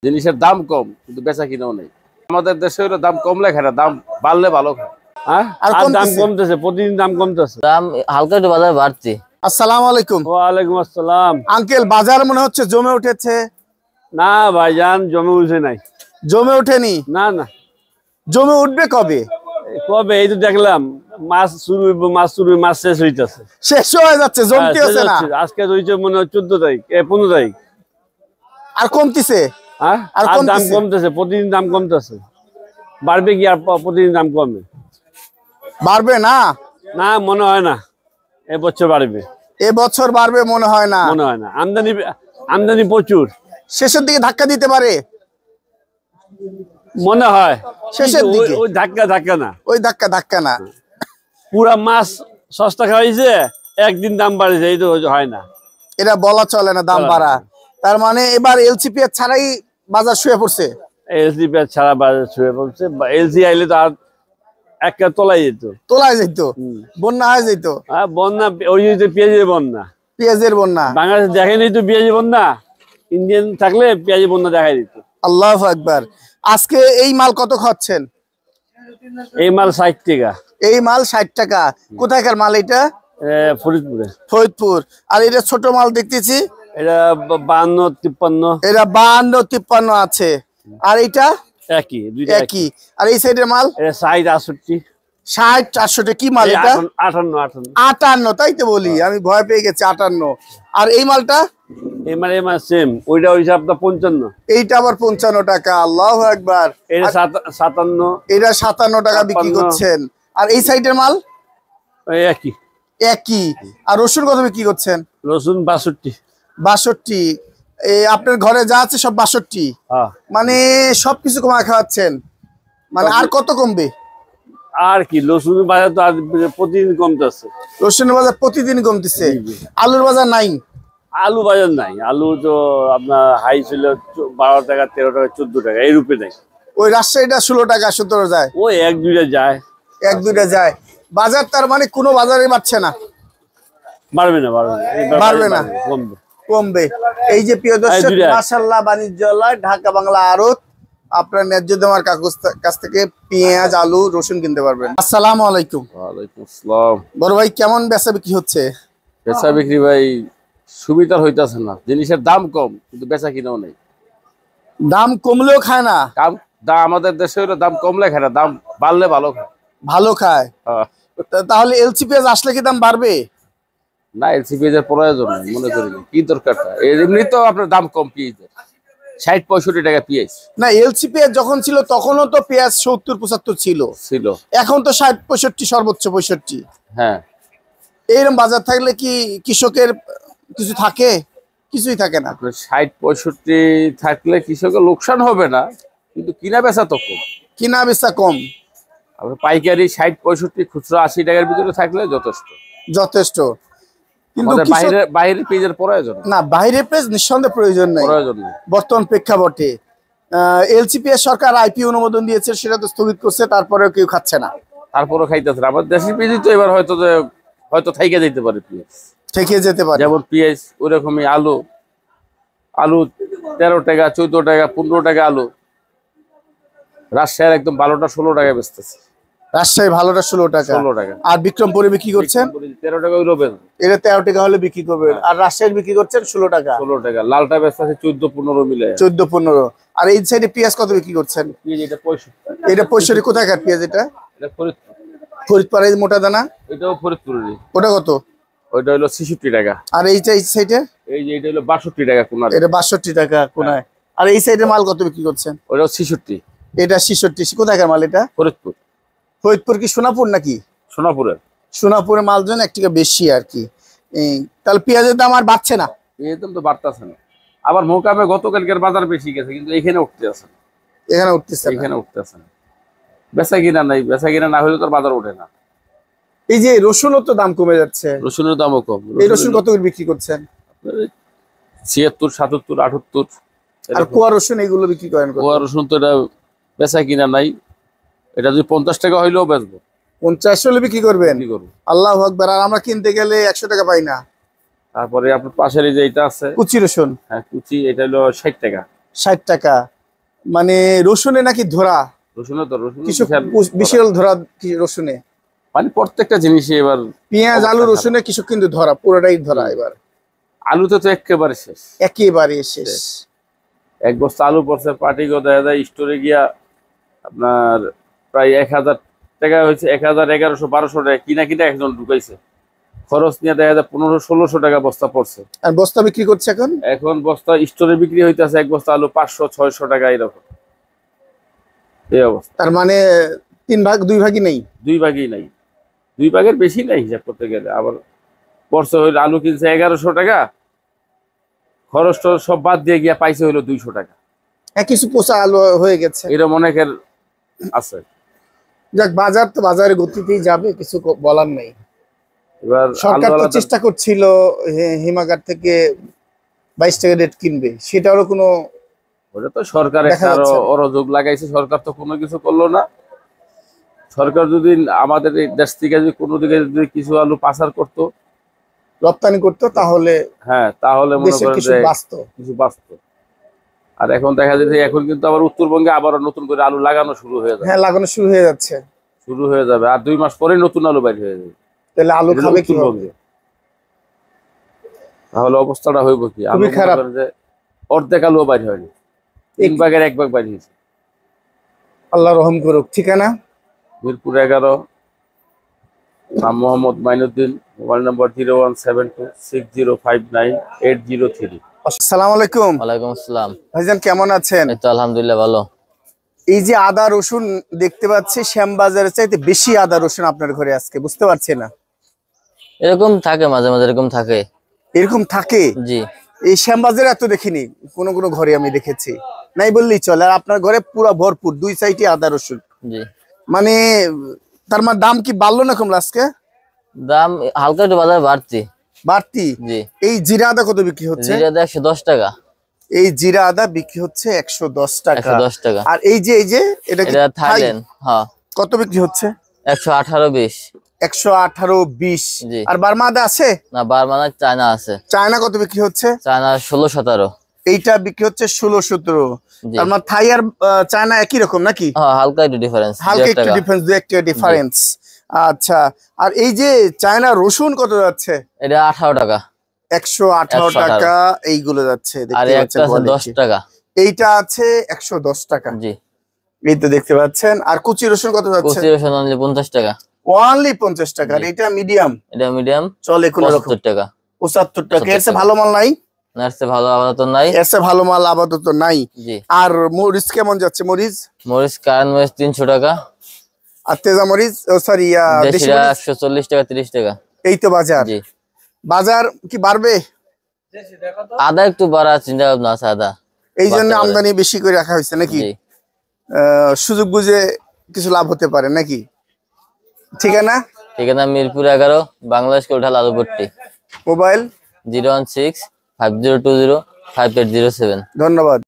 জিনিসের দাম কম কিন্তু বেচা কিনাও নেই। আমাদের দেশে হলো দাম কমলে খায় না, দাম বাড়লে ভালো খায়। হ্যাঁ, আর আর দাম কমতেছে? কমতেছে, প্রতিদিন দাম কমতেছে। দাম হালকা একটু বাজার বাড়ছে। আসসালামু আলাইকুম। ওয়ালাইকুম আসসালাম। আঙ্কেল, বাজার মনে হচ্ছে জমে উঠেছে। না ভাইজান, জমে উঠে নাই। জমে ওঠেনি? না না, জমে উঠবে কবে? কবে? এই তো দেখলাম মাছ শুরু হইবো, মাছ শেষ হইতেছে। শেষ হয়ে যাচ্ছে, জমতেছে না। আজকে রয়েছে মনে হয় 14 তারিখ, 15 তারিখ। আর কমতিছে? হ্যাঁ, আর আর দাম কমতেছে? কমতেছে, প্রতিদিন দাম কমতেছে। বাড়বে কি আর প্রতিদিন দাম কমবে? বাড়বে না? না, মনে হয় না এবছর বাড়বে। এবছর বাড়বে মনে হয় না। মনে হয় না, আমদানি প্রচুর। শেষের দিকে ধাক্কা দিতে পারে মনে হয় শেষের কিন্তু দিকে। ওই ধাক্কা না, ওই ধাক্কা না। পুরা মাছ সস্তা খাওয়াইছে, একদিন দাম বাড়েছে, এই তো হয় না। এটা বলা চলে না দাম চলে না। বাড়া। তার মানে এবার এলসিপি ছাড়াই বাজার শুয়ে পড়ছে। এলসি পেঁয়াজ ছাড়া বাজার ছুঁয়ে পড়ছে। এলসি আইলে তো আর একটা তোলাই যেত। তোলা যেত, বন্যা হয়ে যেত। বন্যা, ওই যে পেঁয়াজের বন্যা, পেঁয়াজের বন্যা। বাংলাদেশ দেখেনি তো পেঁয়াজের বন্যা। ইন্ডিয়ান থাকলে পেঁয়াজের বন্যা দেখাই দিত। আল্লাহু আকবার। আজকে এই মাল কত খাচ্ছেন? এই মাল 60 টাকা। এই মাল 60 টাকা। কোথাকার মাল এটা? ফরিদপুরে। ফরিদপুর। আর এটা ছোট মাল দেখতেছি, এটা 52, 53। এটা 52, 53 আছে। আর এটা একই, দুইটা একই। আর এই সাইডের মাল এটা 60, 68। 60, 400 কি মাল এটা? 58। 58, তাই তো বলি, আমি ভয় পেয়ে গেছি। 58। আর এই মালটা? এই মাল সেম, ওইটা হইছে আপনার 55। এইটা আবার 55 টাকা। আল্লাহু আকবার। এটা 57। এটা 57 টাকা বিক্রি 56 করছেন। আর এই সাইডের মাল ওই একই। একই। আর রসুন কত বিক্রি করছেন? রসুন 62। 62। আপনার ঘরে যা আছে সব 62? হ্যাঁ। মানে সবকিছু কমা খাওয়াচ্ছেন, মানে আর কত কমবে? আর কি, রসুনের বাজার তো আর প্রতিদিন কমতেছে। রসুনের বাজার প্রতিদিন কমতেছে। আলুর বাজার নাই? আলু বাজার নাই। আলু তো আপনার হাই ছিল 12 টাকা, 13 টাকা, 14 টাকা, এই রূপে নাই। ওই রাজশাহীটা 16 টাকা, 17 যায়। ওই এক দুইটা যায়। এক দুইটা যায়। বাজার তার মানে কোনো বাজারে বাড়ছে না। বাড়বে না, বাড়বে না, কমবে। কমবে। এই যে প্রিয় দর্শক, মাশাআল্লাহ, বাণিজ্যালয় ঢাকা বাংলা আড়ত, আপনার ন্যায্য দামের কাছ থেকে পেঁয়াজ, আলু, রসুন কিনতে পারবেন। আসসালামু আলাইকুম। ওয়ালাইকুম আসসালাম। বড় ভাই, কেমন বেচা বিক্রি হচ্ছে? বেচা বিক্রি ভাই সুবিধা হইতাছে না। জিনিসের দাম কম কিন্তু বেচা কিনাও নেই। দাম কমলেও খায় না। আমাদের দেশে হলো দাম কমলে খায় না, দাম বাড়লে ভালো খায়। ভালো খায়। হ্যাঁ। তাহলে এলসি পেঁয়াজ আসলে কি দাম বাড়বে? না, এলসি পেঁয়াজের প্রয়োজন নেই, মনে করি না। কি দরকারটা? এমনি তো আপনার দাম কম পেঁয়াজের, 60-65 টাকা পেঁয়াজ। না, এলসি পেঁয়াজ যখন ছিল তখনও তো পেঁয়াজ 70-75 ছিল। এখন তো 60-65, সর্বোচ্চ 65। হ্যাঁ। এইরকম বাজার থাকলে কি কৃষকের কিছু থাকে? কিছুই থাকে না। 60-65 থাকলে কৃষকের লোকসান হবে না, কিন্তু কিনা বেচা তো কম। কিনা বেচা কম। আপনার পাইকারি 60-65, খুচরা 80 টাকার ভিতরে থাকলে যথেষ্ট। যথেষ্ট। কিন্তু বাইরের পেঁয়াজের প্রয়োজন না, বাইরের পেঁয়াজ নিঃসন্দেহে প্রয়োজন নাই বর্তমান প্রেক্ষাপটে। এলসিপিএস সরকার আইপি অনুমোদন দিয়েছে, সেটা তো স্থগিত করছে, তারপরেও কেউ খাচ্ছে না। তারপরে খাইতেছে না। আমাদের দেশি পেঁয়াজ তো এবার হয়তো থাইকে যেতে পারে, পেঁয়াজ থেকে যেতে পারে। যেমন পেঁয়াজ, ওইরকমই আলু 13 টাকা, 14 টাকা, 15 টাকা আলু। রাজশাহীর একদম ভালোটা 16 টাকা বেচতেছে। রাজশাহী ভালোটা 16 টাকা। আর বিক্রমপুরে বিক্রি করছেন 13 টাকা। এটা 13 টাকা হলে বিক্রি করবেন। আর রাজশাহী বিক্রি করছেন 16 টাকা। 16 টাকা। লালটা বেচতেছে 14-15 মিলে। 14-15। আর এই সাইডে পেঁয়াজ কত বিক্রি করছেন? এটা 65। এটা 65। কোথাকার পেঁয়াজ এটা? ফরিদপুর। এই মোটা দানা এটাও ফরিদপুরেরই। ওটা কত? ওইটা হলো 66 টাকা। আর এই সাইডে? এই যে এটা হলো 62 টাকা কোনার। এটা 62 টাকা কোনায়। আর এই সাইডে মাল কত বিক্রি করছেন? ওইটাও 66। এটা 66। কোথাকার মাল এটা? ফরিদপুর। ফরিদপুর কি সোনাপুর নাকি? সোনাপুরের মাল জন্য 1 টাকা বেশি আর কি। তাহলে পেঁয়াজের দাম আর বাড়ছে না? পেঁয়াজের দাম তো বাড়তেছে না। আবার মোকামে গতকালকের বাজার বেশি গেছে, কিন্তু এখানে উঠতেছে না। এখানে উঠতেছে না। বেচা কিনা নাই। বেচা কিনা না হলে তো বাজার ওঠে না। এই যে রসুনও তো দাম কমে যাচ্ছে। রসুনের দামও কম। এই রসুন কত করে বিক্রি করছেন? 76, 77, 78। আর কুয়া রসুন এগুলো বিক্রি করেন? কুয়া রসুন তো এটা বেচা কিনা নাই। এটা যদি 50 টাকা হইলেও বেচবো। 50 হলে বিক্রি করবেন? আল্লাহু আকবার। আর আমরা কিনতে গেলে 100 টাকা পাই না। তারপরে আপনার পাশের এই যে এটা আছে কুচি রসুন। হ্যাঁ, কুচি, এটা হলো 60 টাকা। 60 টাকা। মানে রসুনে নাকি ধরা? রসুনে তো রসুন কৃষক বিশাল ধরা রসুনে। মানে প্রত্যেকটা জিনিসই এবার পেঁয়াজ আলু রসুনে কৃষক কিন্তু ধরা, পুরোটাই ধরা। এবার আলুতে তো একেবারে শেষ, একেবারে শেষ। এক বস্তা আলু পড়ছে পাটিগো দেখা যায় স্টোরে গিয়া আপনার প্রায় 1000 টাকা হয়েছে, 1000, 1100, 1200 টাকা কিনা কিনা একজন ঢুকাইছে। খরচ নিয়ে দেখা যায় 1500-1600 টাকা বস্তা পড়ছে। আর বস্তা বিক্রি করছে এখন? এখন বস্তা স্টোরে বিক্রি হইতেছে এক বস্তা আলু 500-600 টাকা এরকম এই অবস্থা। তার মানে 3 ভাগ 2 ভাগই নেই, 2 ভাগই নাই, 2 ভাগের বেশি নাই হিসাব করতে গেলে। আবার পড়ছে হইলো আলু কিনছে 1100 টাকা, খরচ টরচ সব বাদ দিয়ে গিয়া পাইছে হইলো 200 টাকা। হ্যাঁ কিছু পোষা আলু হয়ে গেছে, এরকম অনেকের আছে। যাক বাজার তো বাজারের গতিতেই যাবে, কিছু বলার নাই। এবার সরকার তো চেষ্টা করছিল হিমাগার থেকে 22 টাকা রেট কিনবে, সেটারও কোনো ওটা তো সরকার একটা অরযোগ লাগাইছে। সরকার তো কোনো কিছু করলো না। সরকার যদি আমাদের এই দেশ থেকে যদি কোনো দিকে যদি কিছু আলু পাচার করতো, রপ্তানি করতো, তাহলে হ্যাঁ তাহলে মনে করেন কিছু বাঁচতো। আর এখন দেখা যাচ্ছে এখন কিন্তু আবার উত্তরবঙ্গে আবার নতুন করে আলু লাগানো শুরু হয়ে যাবে। হ্যাঁ লাগানো শুরু হয়ে যাচ্ছে, আর 2 মাস পরে নতুন আলু বাইর হয়ে যাবে। তাহলে আলু খাবে কিভাবে? তাহলে অবস্থাটা হইব কি? আলু খারাপ, যে অর্ধেক আলু বাইর হয়নি, 3 ভাগের 1 ভাগ বাইর হয়েছে। আল্লাহ রহম করুক। ঠিকানা মিরপুর 11, নাম মোহাম্মদ মাইনুদ্দিন, মোবাইল নম্বর 01726059803। আসসালামু আলাইকুম। ওয়ালাইকুম আসসালাম। ভাইজান কেমন আছেন? এই তো আলহামদুলিল্লাহ ভালো। এই যে আদা রসুন দেখতে পাচ্ছি, শ্যামবাজারের চাইতে বেশি আদা রসুন আপনার ঘরে আজকে, বুঝতে পারছি না। এরকম থাকে, মাঝে মাঝে এরকম থাকে। এরকম থাকে? জি। এই শ্যামবাজারে এত দেখিনি, কোনো কোনো ঘরে আমি দেখেছি, নাই বললেই চলে। আর আপনার ঘরে পুরো ভরপুর, 2 সাইডে আদা রসুন। জি। মানে তার মানে দাম কি বাড়লো না কমলো আজকে? দাম হালকা একটু বাজারে বাড়তি। বাড়তি? জি। এই জিরা আদা কত বিক্রি হচ্ছে? জিরা আদা 110 টাকা। এই জিরা আদা বিক্রি হচ্ছে 110 টাকা। 110 টাকা। আর এই যে এটা কি থাইল্যান্ড? হ্যাঁ। কত বিক্রি হচ্ছে? 118-20। 118-20। জি। আর বার্মা আদা আছে? না, বার্মা না, চায়না আছে। চায়না কত বিক্রি হচ্ছে? চায়না 16-17। এইটা বিক্রি হচ্ছে 16-17। তার মানে থাই আর চায়না একই রকম নাকি? হ্যাঁ হালকা একটু ডিফারেন্স, হালকা একটু ডিফারেন্স, 2 একটা ডিফারেন্স। আচ্ছা, আর এই যে চায়না রসুন কত যাচ্ছে? এটা 18 টাকা। 118 টাকা এইগুলো যাচ্ছে, আর দেখতে একটা আছে 10 টাকা। এইটা আছে 110 টাকা। জি। এই তো দেখতে পাচ্ছেন। আর কুচি রসুন কত যাচ্ছে? কুচি রসুন অনলি 50 টাকা। অনলি 50 টাকা। আর এটা মিডিয়াম? এটা মিডিয়াম চলে কোন রকম? 75 টাকা। 75 টাকা। এর চেয়ে ভালো মাল নাই? না, এর চেয়ে ভালো আপাতত নাই। এর চেয়ে ভালো মাল আপাতত নাই। জি। আর মরিচ কেমন যাচ্ছে? মরিচ কারেন্ট মরিচ 300 টাকা। আর তেজা মরিচ, সরি দেশি মরিচ 140 টাকা 30 টাকা। এই তো বাজার। জি। বাজার কি বাড়বে? আদা একটু বাড়া চিন্তা ভাবনা আছে, আদা এই জন্য আমদানি বেশি করে রাখা হয়েছে নাকি? জি। সুযোগ বুঝে কিছু লাভ হতে পারে নাকি? ঠিকানা মিরপুর 11, বাংলাদেশ কোলঠাল আলুপট্টি। মোবাইল 01650205807। ধন্যবাদ।